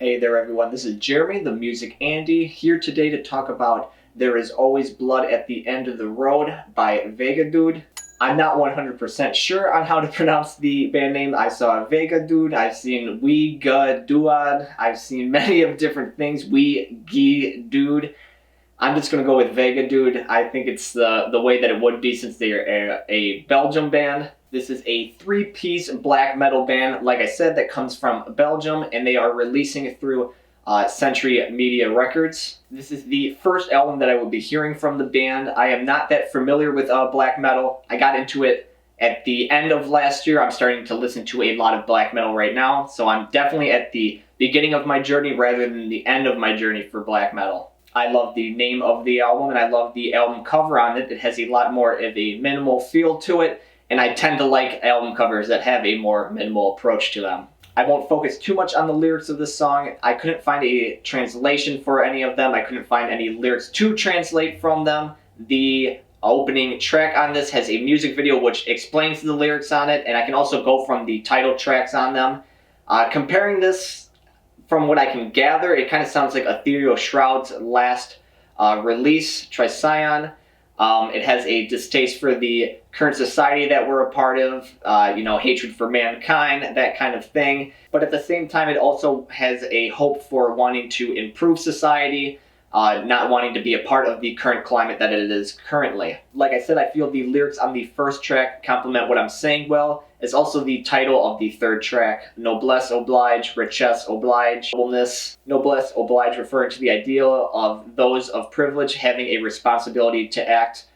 Hey there everyone, this is Jeremy, the Music Andy, here today to talk about There Is Always Blood at the End of the Road by Wiegedood. I'm not 100% sure on how to pronounce the band name. I saw Wiegedood, I've seen Wiegedood, I've seen many of different things, Wiegedood. I'm just going to go with Wiegedood. I think it's the way that it would be since they are a Belgium band. This is a three-piece black metal band, like I said, that comes from Belgium, and they are releasing it through Century Media Records. This is the first album that I will be hearing from the band. I am not that familiar with black metal. I got into it at the end of last year. I'm starting to listen to a lot of black metal right now, so I'm definitely at the beginning of my journey rather than the end of my journey for black metal. I love the name of the album, and I love the album cover on it. It has a lot more of a minimal feel to it, and I tend to like album covers that have a more minimal approach to them. I won't focus too much on the lyrics of this song. I couldn't find a translation for any of them. I couldn't find any lyrics to translate from them. The opening track on this has a music video which explains the lyrics on it, and I can also go from the title tracks on them. Comparing this, from what I can gather, it kind of sounds like Ethereal Shroud's last release, Tricyon. It has a distaste for the current society that we're a part of, hatred for mankind, that kind of thing. But at the same time, it also has a hope for wanting to improve society, not wanting to be a part of the current climate that it is currently. Like I said, I feel the lyrics on the first track complement what I'm saying well. It's also the title of the third track, Noblesse, Oblige, Richesse, Oblige, Nobleness. Noblesse, Oblige, referring to the ideal of those of privilege having a responsibility to act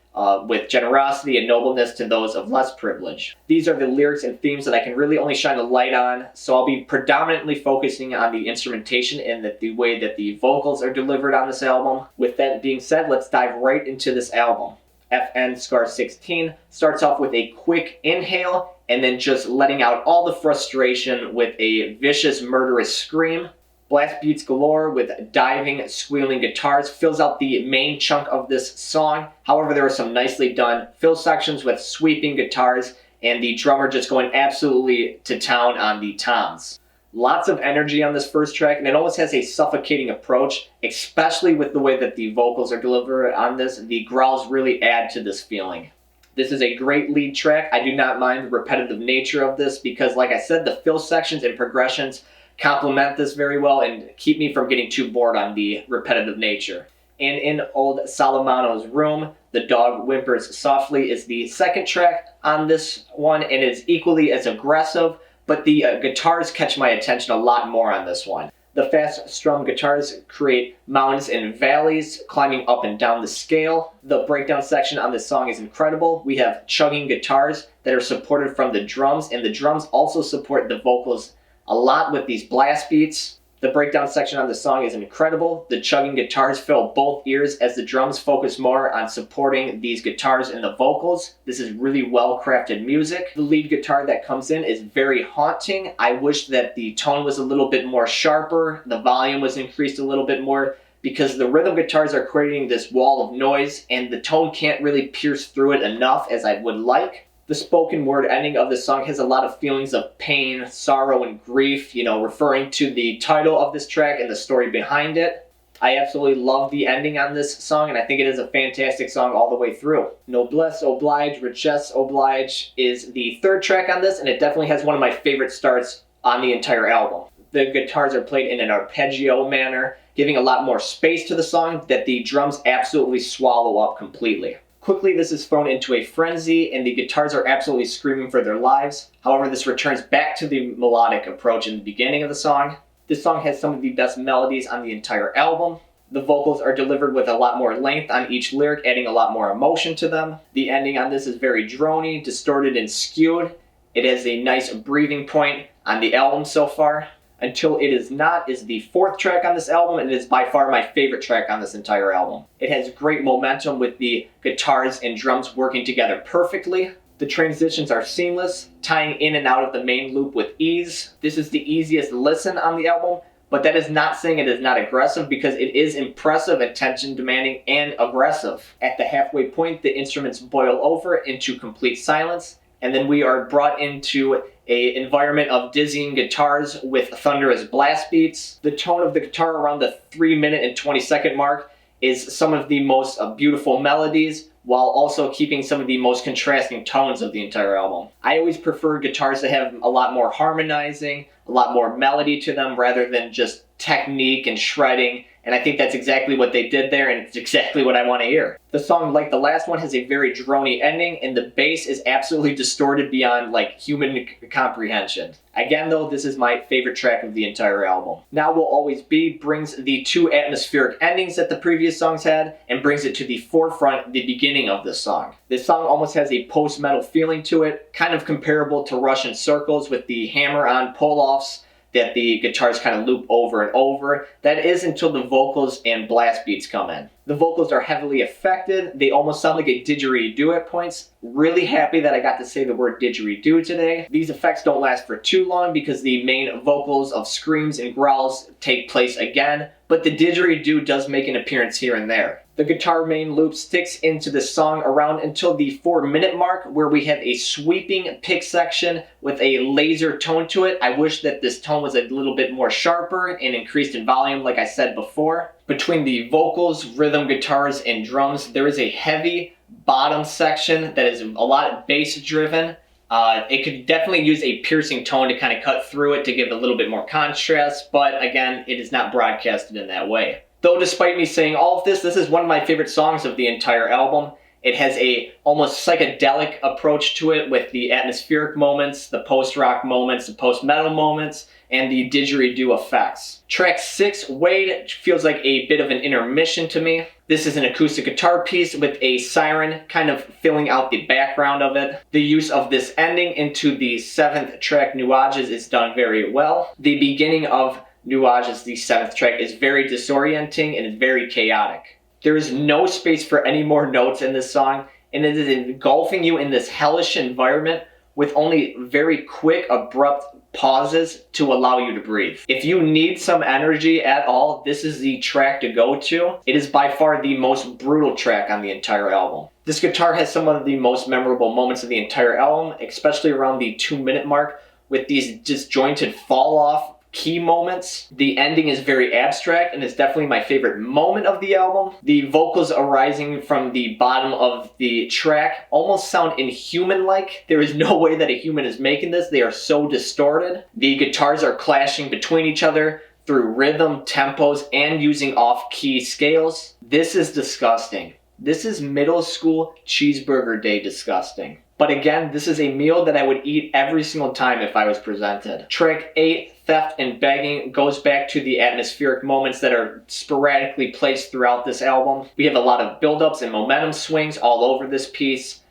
with generosity and nobleness to those of less privilege. These are the lyrics and themes that I can really only shine a light on, so I'll be predominantly focusing on the instrumentation and the way that the vocals are delivered on this album. With that being said, let's dive right into this album. FN Scar 16 starts off with a quick inhale and then just letting out all the frustration with a vicious, murderous scream. Blast beats galore with diving, squealing guitars fills out the main chunk of this song. However, there are some nicely done fill sections with sweeping guitars and the drummer just going absolutely to town on the toms. Lots of energy on this first track, and it almost has a suffocating approach, especially with the way that the vocals are delivered on this. The growls really add to this feeling. This is a great lead track. I do not mind the repetitive nature of this because, like I said, the fill sections and progressions complement this very well and keep me from getting too bored on the repetitive nature. And in Old Salamano's Room, The Dog Whimpers Softly is the second track on this one, and it is equally as aggressive, but the guitars catch my attention a lot more on this one. The fast strummed guitars create mountains and valleys, climbing up and down the scale. The breakdown section on this song is incredible. We have chugging guitars that are supported from the drums, and the drums also support the vocals a lot with these blast beats. The breakdown section on the song is incredible. The chugging guitars fill both ears as the drums focus more on supporting these guitars and the vocals. This is really well-crafted music. The lead guitar that comes in is very haunting. I wish that the tone was a little bit more sharper, the volume was increased a little bit more, because the rhythm guitars are creating this wall of noise and the tone can't really pierce through it enough as I would like. The spoken word ending of the song has a lot of feelings of pain, sorrow, and grief, referring to the title of this track and the story behind it. I absolutely love the ending on this song, and I think it is a fantastic song all the way through. Noblesse, Oblige, Richesse, Oblige is the third track on this, and it definitely has one of my favorite starts on the entire album. The guitars are played in an arpeggio manner, giving a lot more space to the song that the drums absolutely swallow up completely. Quickly, this is thrown into a frenzy, and the guitars are absolutely screaming for their lives. However, this returns back to the melodic approach in the beginning of the song. This song has some of the best melodies on the entire album. The vocals are delivered with a lot more length on each lyric, adding a lot more emotion to them. The ending on this is very drony, distorted, and skewed. It has a nice breathing point on the album so far. Until It Is Not is the fourth track on this album, and it is by far my favorite track on this entire album. It has great momentum with the guitars and drums working together perfectly. The transitions are seamless, tying in and out of the main loop with ease. This is the easiest listen on the album, but that is not saying it is not aggressive, because it is impressive, attention demanding, and aggressive. At the halfway point, the instruments boil over into complete silence, and then we are brought into an environment of dizzying guitars with thunderous blast beats. The tone of the guitar around the 3 minute and 20-second mark is some of the most beautiful melodies, while also keeping some of the most contrasting tones of the entire album. I always prefer guitars that have a lot more harmonizing, a lot more melody to them, rather than just technique and shredding, and I think that's exactly what they did there, and it's exactly what I want to hear. The song, like the last one, has a very drony ending, and the bass is absolutely distorted beyond like human comprehension. Again though, this is my favorite track of the entire album. Now Will Always Be brings the two atmospheric endings that the previous songs had, and brings it to the forefront, the beginning of this song. This song almost has a post-metal feeling to it, kind of comparable to Russian Circles with the hammer-on pull-offs that the guitars kind of loop over and over. That is until the vocals and blast beats come in. The vocals are heavily affected. They almost sound like a didgeridoo at points. Really happy that I got to say the word didgeridoo today. These effects don't last for too long because the main vocals of screams and growls take place again, but the didgeridoo does make an appearance here and there. The guitar main loop sticks into the song around until the 4-minute mark, where we have a sweeping pick section with a laser tone to it. I wish that this tone was a little bit more sharper and increased in volume, like I said before. Between the vocals, rhythm guitars, and drums, there is a heavy bottom section that is a lot bass driven. It could definitely use a piercing tone to kind of cut through it to give a little bit more contrast, but again, it is not broadcasted in that way. Though despite me saying all of this, this is one of my favorite songs of the entire album. It has a almost psychedelic approach to it with the atmospheric moments, the post-rock moments, the post-metal moments, and the didgeridoo effects. Track 6, Wade, feels like a bit of an intermission to me. This is an acoustic guitar piece with a siren kind of filling out the background of it. The use of this ending into the 7th track, Nuages, is done very well. The beginning of Nuages, the 7th track, is very disorienting and very chaotic. There is no space for any more notes in this song, and it is engulfing you in this hellish environment with only very quick, abrupt pauses to allow you to breathe. If you need some energy at all, this is the track to go to. It is by far the most brutal track on the entire album. This guitar has some of the most memorable moments of the entire album, especially around the 2-minute mark, with these disjointed fall-off key moments. The ending is very abstract and is definitely my favorite moment of the album. The vocals arising from the bottom of the track almost sound inhuman-like. There is no way that a human is making this. They are so distorted. The guitars are clashing between each other through rhythm, tempos, and using off-key scales. This is disgusting. This is middle school cheeseburger day disgusting. But again, this is a meal that I would eat every single time if I was presented. Track 8, Theft and Begging, goes back to the atmospheric moments that are sporadically placed throughout this album. We have a lot of build-ups and momentum swings all over this piece.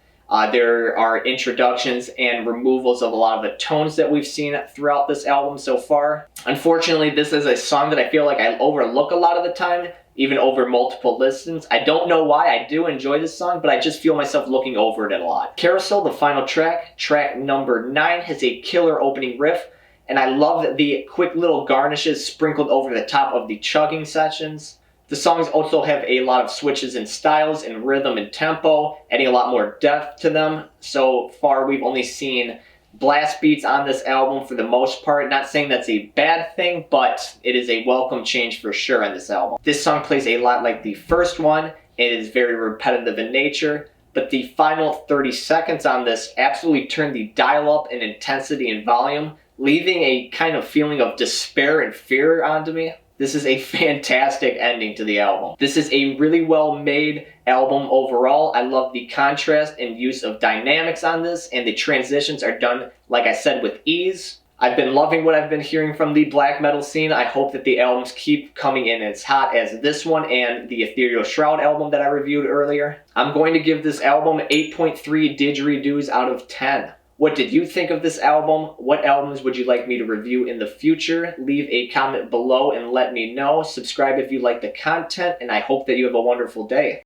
There are introductions and removals of a lot of the tones that we've seen throughout this album so far. Unfortunately, this is a song that I feel like I overlook a lot of the time, even over multiple listens. I don't know why. I do enjoy this song, but I just feel myself looking over it a lot. Carousel, the final track, track number 9, has a killer opening riff, and I love the quick little garnishes sprinkled over the top of the chugging sections. The songs also have a lot of switches in styles and rhythm and tempo, adding a lot more depth to them. So far, we've only seen blast beats on this album for the most part. Not saying that's a bad thing, but it is a welcome change for sure on this album. This song plays a lot like the first one. It is very repetitive in nature, but the final 30 seconds on this absolutely turn the dial up in intensity and volume, leaving a kind of feeling of despair and fear onto me. This is a fantastic ending to the album. This is a really well made album overall. I love the contrast and use of dynamics on this, and the transitions are done, like I said, with ease. I've been loving what I've been hearing from the black metal scene. I hope that the albums keep coming in as hot as this one and the Ethereal Shroud album that I reviewed earlier. I'm going to give this album 8.3 didgeridoos out of 10. What did you think of this album? What albums would you like me to review in the future? Leave a comment below and let me know. Subscribe if you like the content, and I hope that you have a wonderful day.